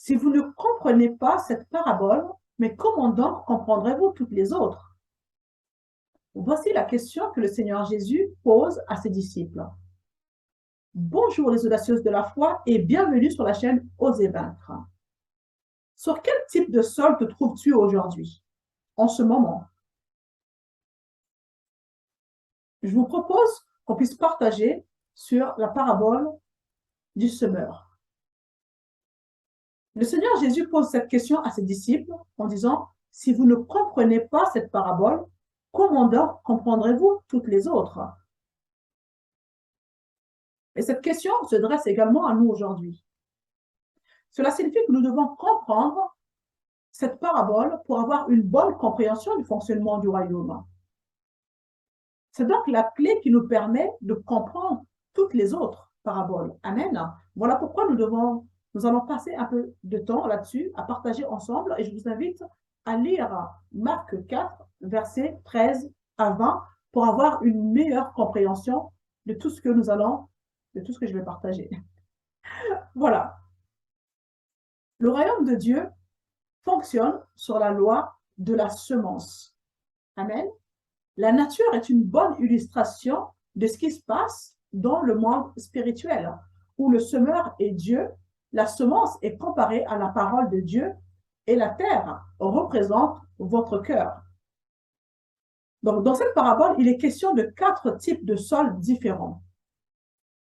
Si vous ne comprenez pas cette parabole, mais comment donc comprendrez-vous toutes les autres? Voici la question que le Seigneur Jésus pose à ses disciples. Bonjour les audacieuses de la foi et bienvenue sur la chaîne Osez vaincre. Sur quel type de sol te trouves-tu aujourd'hui, en ce moment? Je vous propose qu'on puisse partager sur la parabole du semeur. Le Seigneur Jésus pose cette question à ses disciples en disant, si vous ne comprenez pas cette parabole, comment donc comprendrez-vous toutes les autres? Et cette question se dresse également à nous aujourd'hui. Cela signifie que nous devons comprendre cette parabole pour avoir une bonne compréhension du fonctionnement du royaume. C'est donc la clé qui nous permet de comprendre toutes les autres paraboles. Amen. Voilà pourquoi nous allons passer un peu de temps là-dessus, à partager ensemble, et je vous invite à lire Marc 4, versets 13 à 20, pour avoir une meilleure compréhension de tout ce que je vais partager. Voilà. Le royaume de Dieu fonctionne sur la loi de la semence. Amen. La nature est une bonne illustration de ce qui se passe dans le monde spirituel, où le semeur est Dieu, la semence est comparée à la parole de Dieu et la terre représente votre cœur. Donc, dans cette parabole, il est question de 4 types de sols différents.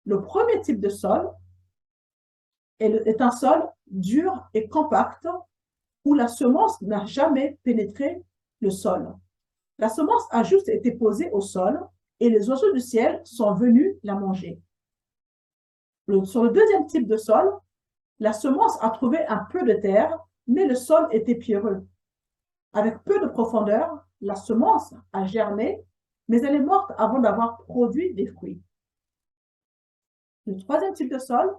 Le premier type de sol est un sol dur et compact où la semence n'a jamais pénétré le sol. La semence a juste été posée au sol et les oiseaux du ciel sont venus la manger. Sur le deuxième type de sol, la semence a trouvé un peu de terre, mais le sol était pierreux. Avec peu de profondeur, la semence a germé, mais elle est morte avant d'avoir produit des fruits. Le troisième type de sol,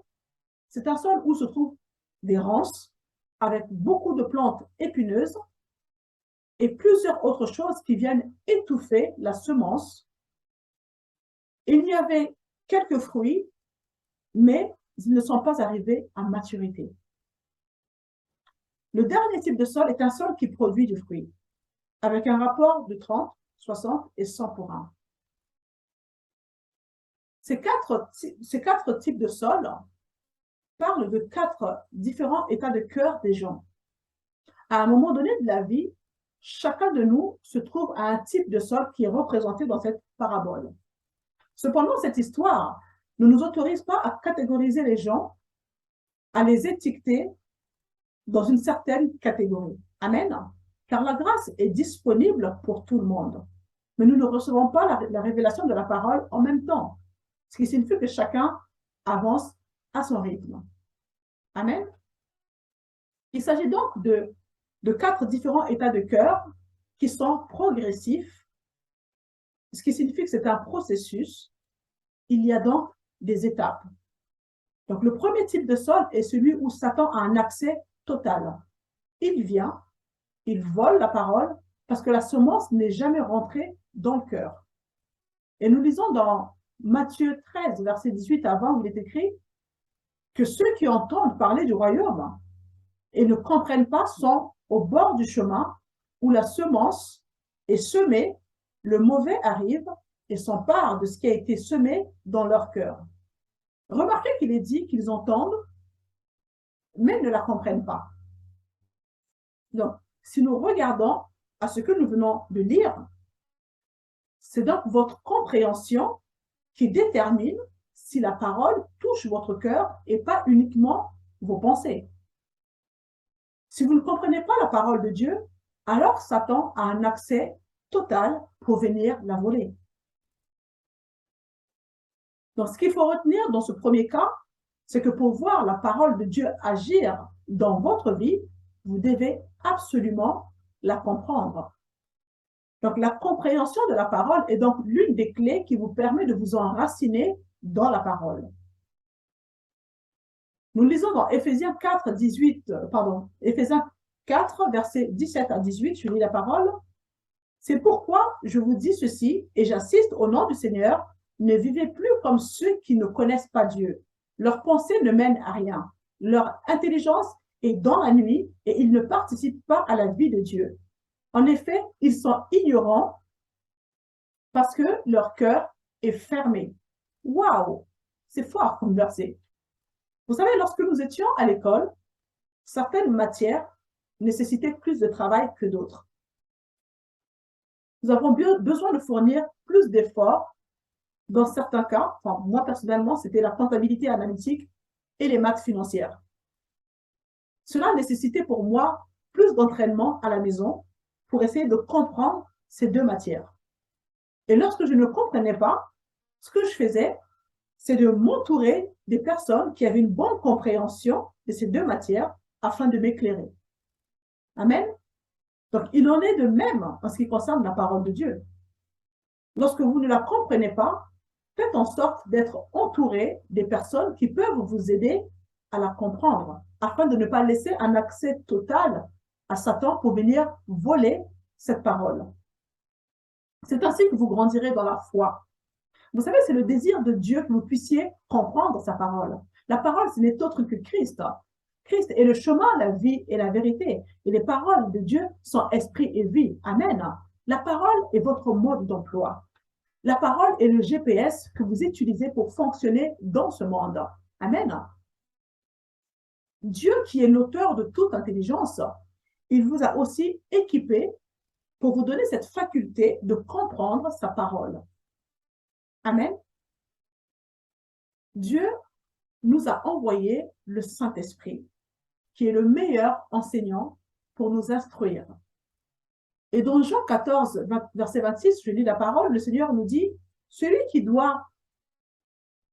c'est un sol où se trouvent des ronces avec beaucoup de plantes épineuses et plusieurs autres choses qui viennent étouffer la semence. Il y avait quelques fruits, mais ils ne sont pas arrivés à maturité. Le dernier type de sol est un sol qui produit du fruit, avec un rapport de 30, 60 et 100 pour 1. Ces quatre types de sol parlent de 4 différents états de cœur des gens. À un moment donné de la vie, chacun de nous se trouve à un type de sol qui est représenté dans cette parabole. Cependant, cette histoire ne nous autorise pas à catégoriser les gens, à les étiqueter dans une certaine catégorie. Amen. Car la grâce est disponible pour tout le monde. Mais nous ne recevons pas la révélation de la parole en même temps. Ce qui signifie que chacun avance à son rythme. Amen. Il s'agit donc de 4 différents états de cœur qui sont progressifs, ce qui signifie que c'est un processus. Il y a donc des étapes. Donc, le premier type de sol est celui où Satan a un accès total. Il vient, il vole la parole parce que la semence n'est jamais rentrée dans le cœur. Et nous lisons dans Matthieu 13, verset 18 à 20, où il est écrit que ceux qui entendent parler du royaume et ne comprennent pas sont au bord du chemin où la semence est semée, le mauvais arrive et s'empare de ce qui a été semé dans leur cœur. Remarquez qu'il est dit qu'ils entendent, mais ne la comprennent pas. Donc, si nous regardons à ce que nous venons de lire, c'est donc votre compréhension qui détermine si la parole touche votre cœur et pas uniquement vos pensées. Si vous ne comprenez pas la parole de Dieu, alors Satan a un accès total pour venir la voler. Donc, ce qu'il faut retenir dans ce premier cas, c'est que pour voir la parole de Dieu agir dans votre vie, vous devez absolument la comprendre. Donc, la compréhension de la parole est donc l'une des clés qui vous permet de vous enraciner dans la parole. Nous lisons dans Éphésiens 4, versets 17 à 18, je lis la parole. C'est pourquoi je vous dis ceci, et j'insiste au nom du Seigneur, ne vivez plus comme ceux qui ne connaissent pas Dieu. Leurs pensées ne mènent à rien. Leur intelligence et dans la nuit, et ils ne participent pas à la vie de Dieu. En effet, ils sont ignorants parce que leur cœur est fermé. Waouh! C'est fort comme verset. Vous savez, lorsque nous étions à l'école, certaines matières nécessitaient plus de travail que d'autres. Nous avons besoin de fournir plus d'efforts. Dans certains cas, enfin, moi personnellement, c'était la comptabilité analytique et les maths financières. Cela nécessitait pour moi plus d'entraînement à la maison pour essayer de comprendre ces deux matières. Et lorsque je ne comprenais pas, ce que je faisais, c'est de m'entourer des personnes qui avaient une bonne compréhension de ces deux matières afin de m'éclairer. Amen. Donc, il en est de même en ce qui concerne la parole de Dieu. Lorsque vous ne la comprenez pas, faites en sorte d'être entouré des personnes qui peuvent vous aider à la comprendre, afin de ne pas laisser un accès total à Satan pour venir voler cette parole. C'est ainsi que vous grandirez dans la foi. Vous savez, c'est le désir de Dieu que vous puissiez comprendre sa parole. La parole, ce n'est autre que Christ. Christ est le chemin, la vie et la vérité. Et les paroles de Dieu sont esprit et vie. Amen. La parole est votre mode d'emploi. La parole est le GPS que vous utilisez pour fonctionner dans ce monde. Amen. Dieu, qui est l'auteur de toute intelligence, il vous a aussi équipé pour vous donner cette faculté de comprendre sa parole. Amen. Dieu nous a envoyé le Saint-Esprit, qui est le meilleur enseignant pour nous instruire. Et dans Jean 14, verset 26, je lis la parole, le Seigneur nous dit, celui qui doit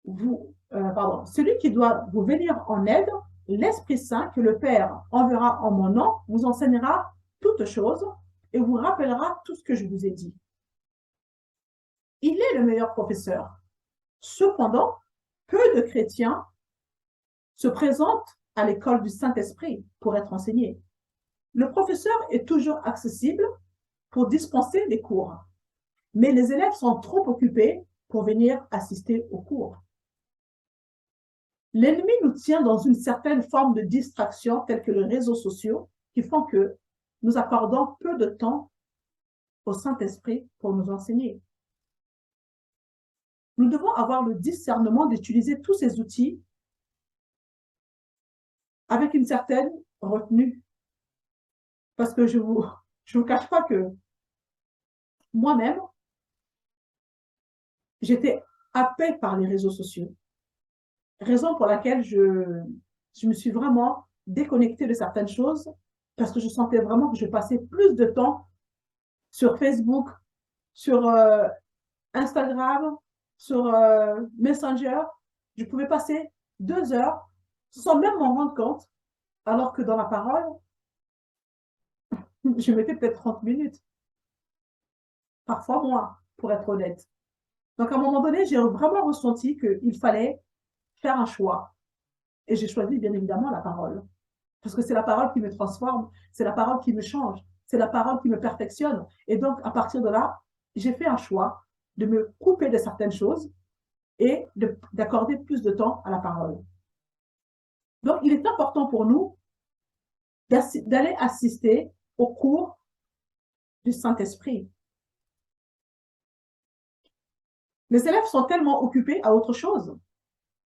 vous venir en aide, l'Esprit Saint que le Père enverra en mon nom, vous enseignera toutes choses et vous rappellera tout ce que je vous ai dit. Il est le meilleur professeur. Cependant, peu de chrétiens se présentent à l'école du Saint-Esprit pour être enseignés. Le professeur est toujours accessible pour dispenser des cours, mais les élèves sont trop occupés pour venir assister aux cours. L'ennemi nous tient dans une certaine forme de distraction, telle que les réseaux sociaux, qui font que nous accordons peu de temps au Saint-Esprit pour nous enseigner. Nous devons avoir le discernement d'utiliser tous ces outils avec une certaine retenue. Parce que je vous cache pas que moi-même, j'étais happée par les réseaux sociaux. Raison pour laquelle je me suis vraiment déconnectée de certaines choses parce que je sentais vraiment que je passais plus de temps sur Facebook, sur Instagram, sur Messenger. Je pouvais passer 2 heures sans même m'en rendre compte, alors que dans la parole, je mettais peut-être 30 minutes, parfois moins, pour être honnête. Donc, à un moment donné, j'ai vraiment ressenti qu'il fallait faire un choix. Et j'ai choisi, bien évidemment, la parole. Parce que c'est la parole qui me transforme, c'est la parole qui me change, c'est la parole qui me perfectionne. Et donc, à partir de là, j'ai fait un choix de me couper de certaines choses et d'accorder plus de temps à la parole. Donc, il est important pour nous d'aller assister au cours du Saint-Esprit. Les élèves sont tellement occupés à autre chose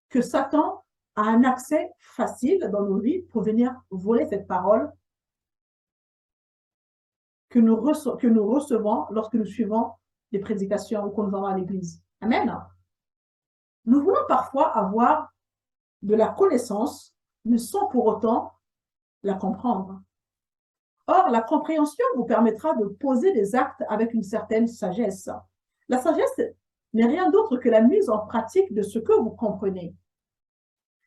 que Satan a un accès facile dans nos vies pour venir voler cette parole que nous recevons lorsque nous suivons les prédications ou quand nous allons à l'église. Amen. Nous voulons parfois avoir de la connaissance, mais sans pour autant la comprendre. Or, la compréhension vous permettra de poser des actes avec une certaine sagesse. La sagesse n'est rien d'autre que la mise en pratique de ce que vous comprenez.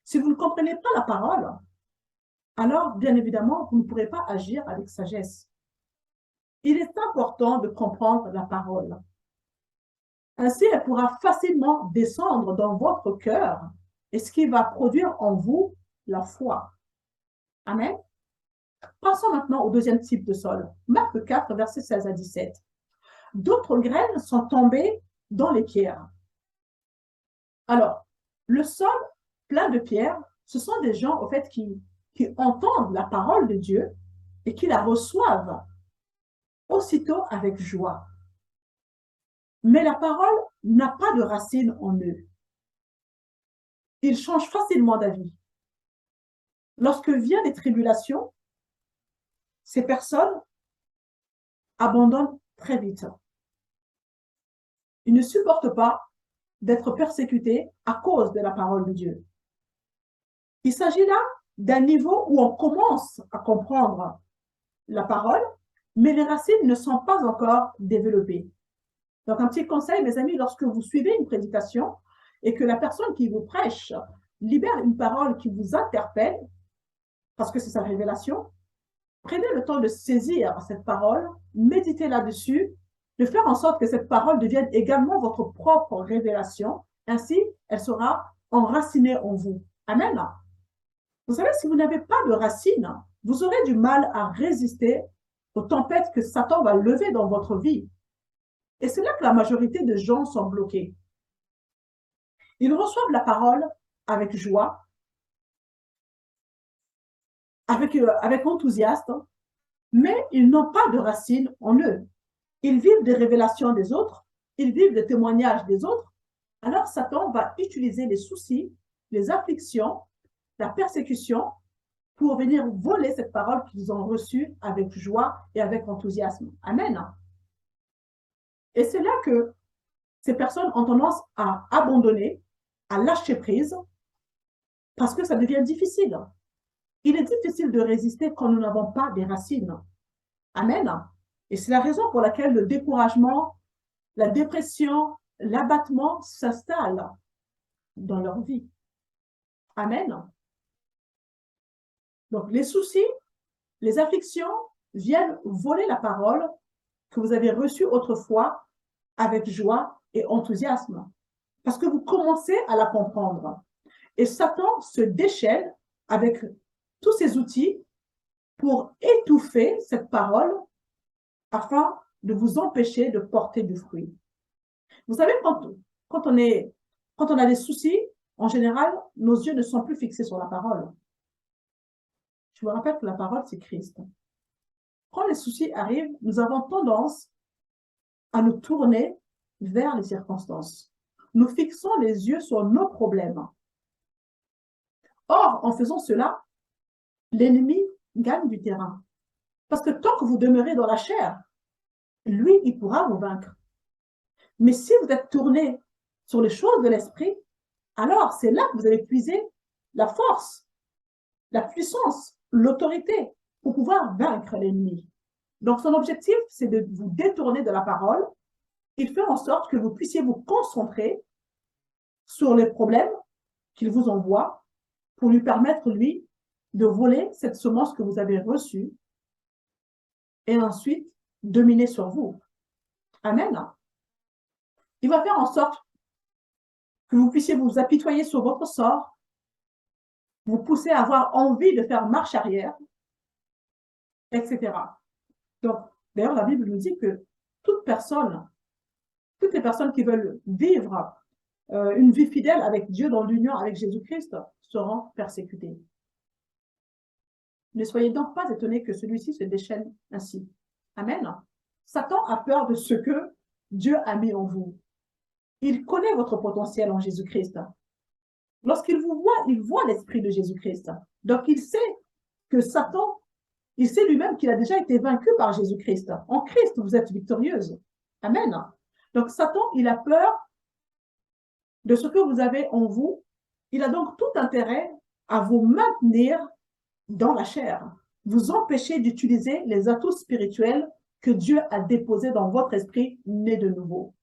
Si vous ne comprenez pas la parole, alors, bien évidemment, vous ne pourrez pas agir avec sagesse. Il est important de comprendre la parole. Ainsi, elle pourra facilement descendre dans votre cœur et ce qui va produire en vous la foi. Amen. Passons maintenant au deuxième type de sol. Marc 4, versets 16 à 17. D'autres graines sont tombées dans les pierres. Alors, le sol plein de pierres, ce sont des gens, au fait, qui qui entendent la parole de Dieu et qui la reçoivent aussitôt avec joie. Mais la parole n'a pas de racine en eux. Ils changent facilement d'avis. Lorsque viennent les tribulations, ces personnes abandonnent très vite. Ils ne supportent pas d'être persécutés à cause de la parole de Dieu. Il s'agit là d'un niveau où on commence à comprendre la parole, mais les racines ne sont pas encore développées. Donc, un petit conseil, mes amis, lorsque vous suivez une prédication et que la personne qui vous prêche libère une parole qui vous interpelle, parce que c'est sa révélation, prenez le temps de saisir cette parole, méditez là-dessus, de faire en sorte que cette parole devienne également votre propre révélation. Ainsi, elle sera enracinée en vous. Amen. Vous savez, si vous n'avez pas de racines, vous aurez du mal à résister aux tempêtes que Satan va lever dans votre vie. Et c'est là que la majorité de gens sont bloqués. Ils reçoivent la parole avec joie, avec enthousiasme, mais ils n'ont pas de racines en eux. Ils vivent des révélations des autres, ils vivent des témoignages des autres. Alors Satan va utiliser les soucis, les afflictions, la persécution pour venir voler cette parole qu'ils ont reçue avec joie et avec enthousiasme. Amen. Et c'est là que ces personnes ont tendance à abandonner, à lâcher prise, parce que ça devient difficile. Il est difficile de résister quand nous n'avons pas des racines. Amen. Et c'est la raison pour laquelle le découragement, la dépression, l'abattement s'installent dans leur vie. Amen. Donc, les soucis, les afflictions viennent voler la parole que vous avez reçue autrefois avec joie et enthousiasme, parce que vous commencez à la comprendre. Et Satan se déchaîne avec tous ses outils pour étouffer cette parole afin de vous empêcher de porter du fruit. Vous savez, quand on a des soucis, en général, nos yeux ne sont plus fixés sur la parole. Je vous rappelle que la parole, c'est Christ. Quand les soucis arrivent, nous avons tendance à nous tourner vers les circonstances. Nous fixons les yeux sur nos problèmes. Or, en faisant cela, l'ennemi gagne du terrain. Parce que tant que vous demeurez dans la chair, lui, il pourra vous vaincre. Mais si vous êtes tourné sur les choses de l'esprit, alors c'est là que vous allez puiser la force, la puissance, l'autorité pour pouvoir vaincre l'ennemi. Donc, son objectif, c'est de vous détourner de la parole. Il fait en sorte que vous puissiez vous concentrer sur les problèmes qu'il vous envoie pour lui permettre, lui, de voler cette semence que vous avez reçue et ensuite dominer sur vous. Amen. Il va faire en sorte que vous puissiez vous apitoyer sur votre sort, vous pousser à avoir envie de faire marche arrière, etc. Donc, d'ailleurs, la Bible nous dit que toutes les personnes qui veulent vivre une vie fidèle avec Dieu dans l'union avec Jésus-Christ seront persécutées. Ne soyez donc pas étonnés que celui-ci se déchaîne ainsi. Amen. Satan a peur de ce que Dieu a mis en vous. Il connaît votre potentiel en Jésus-Christ. Lorsqu'il vous voit, il voit l'esprit de Jésus-Christ. Donc, il sait que Satan, il sait lui-même qu'il a déjà été vaincu par Jésus-Christ. En Christ, vous êtes victorieuse. Amen. Donc, Satan, il a peur de ce que vous avez en vous. Il a donc tout intérêt à vous maintenir dans la chair, vous empêcher d'utiliser les atouts spirituels que Dieu a déposés dans votre esprit né de nouveau.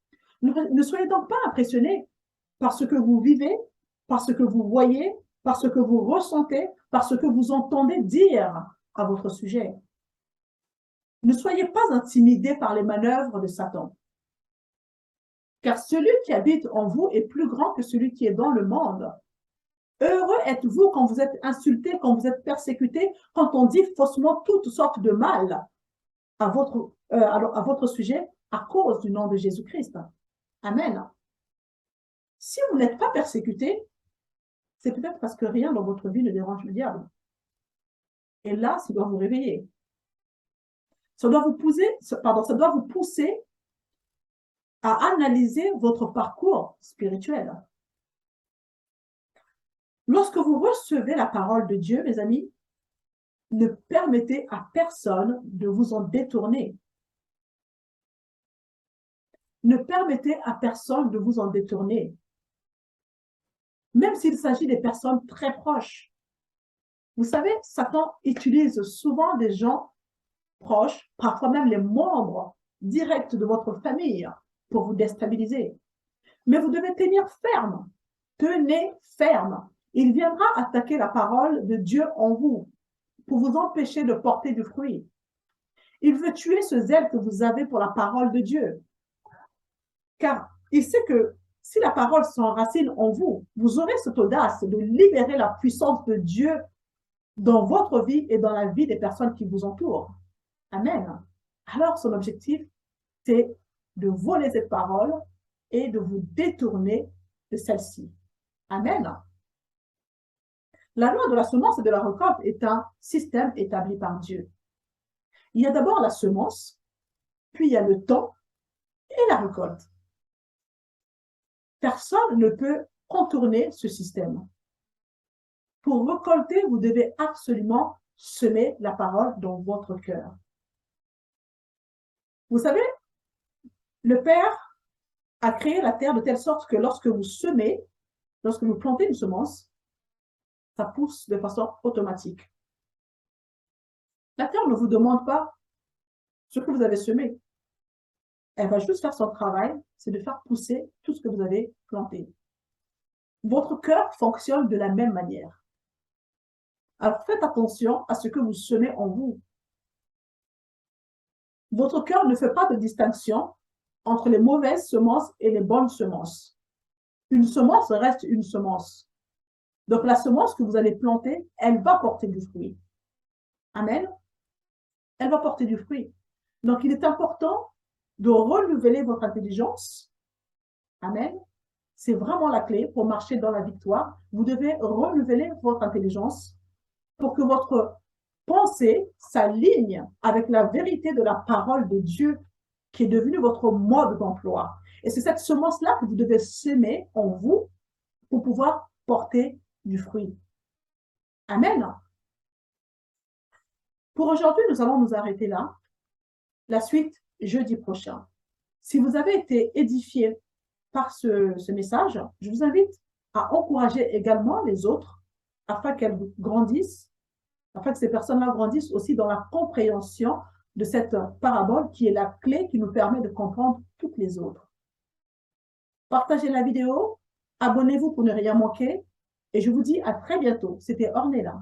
Ne soyez donc pas impressionnés par ce que vous vivez, par ce que vous voyez, par ce que vous ressentez, par ce que vous entendez dire à votre sujet. Ne soyez pas intimidés par les manœuvres de Satan. Car celui qui habite en vous est plus grand que celui qui est dans le monde. Heureux êtes-vous quand vous êtes insultés, quand vous êtes persécutés, quand on dit faussement toutes sortes de mal à votre sujet à cause du nom de Jésus-Christ. Amen. Si vous n'êtes pas persécuté, c'est peut-être parce que rien dans votre vie ne dérange le diable. Et là, ça doit vous réveiller. Ça doit vous pousser à analyser votre parcours spirituel. Lorsque vous recevez la parole de Dieu, mes amis, ne permettez à personne de vous en détourner. Ne permettez à personne de vous en détourner. Même s'il s'agit des personnes très proches. Vous savez, Satan utilise souvent des gens proches, parfois même les membres directs de votre famille, pour vous déstabiliser. Mais vous devez tenir ferme. Tenez ferme. Il viendra attaquer la parole de Dieu en vous pour vous empêcher de porter du fruit. Il veut tuer ce zèle que vous avez pour la parole de Dieu. Car il sait que si la parole s'enracine en vous, vous aurez cette audace de libérer la puissance de Dieu dans votre vie et dans la vie des personnes qui vous entourent. Amen. Alors, son objectif, c'est de voler cette parole et de vous détourner de celle-ci. Amen. La loi de la semence et de la récolte est un système établi par Dieu. Il y a d'abord la semence, puis il y a le temps et la récolte. Personne ne peut contourner ce système. Pour récolter, vous devez absolument semer la parole dans votre cœur. Vous savez, le Père a créé la terre de telle sorte que lorsque vous semez, lorsque vous plantez une semence, ça pousse de façon automatique. La terre ne vous demande pas ce que vous avez semé. Elle va juste faire son travail, c'est de faire pousser tout ce que vous avez planté. Votre cœur fonctionne de la même manière. Alors faites attention à ce que vous semez en vous. Votre cœur ne fait pas de distinction entre les mauvaises semences et les bonnes semences. Une semence reste une semence. Donc la semence que vous allez planter, elle va porter du fruit. Amen. Elle va porter du fruit. Donc il est important de renouveler votre intelligence. Amen. C'est vraiment la clé pour marcher dans la victoire. Vous devez renouveler votre intelligence pour que votre pensée s'aligne avec la vérité de la parole de Dieu qui est devenue votre mode d'emploi. Et c'est cette semence-là que vous devez semer en vous pour pouvoir porter du fruit. Amen. Pour aujourd'hui, nous allons nous arrêter là. La suite, jeudi prochain. Si vous avez été édifié par ce message, je vous invite à encourager également les autres afin qu'elles grandissent, afin que ces personnes-là grandissent aussi dans la compréhension de cette parabole qui est la clé qui nous permet de comprendre toutes les autres. Partagez la vidéo, abonnez-vous pour ne rien manquer et je vous dis à très bientôt. C'était Ornella.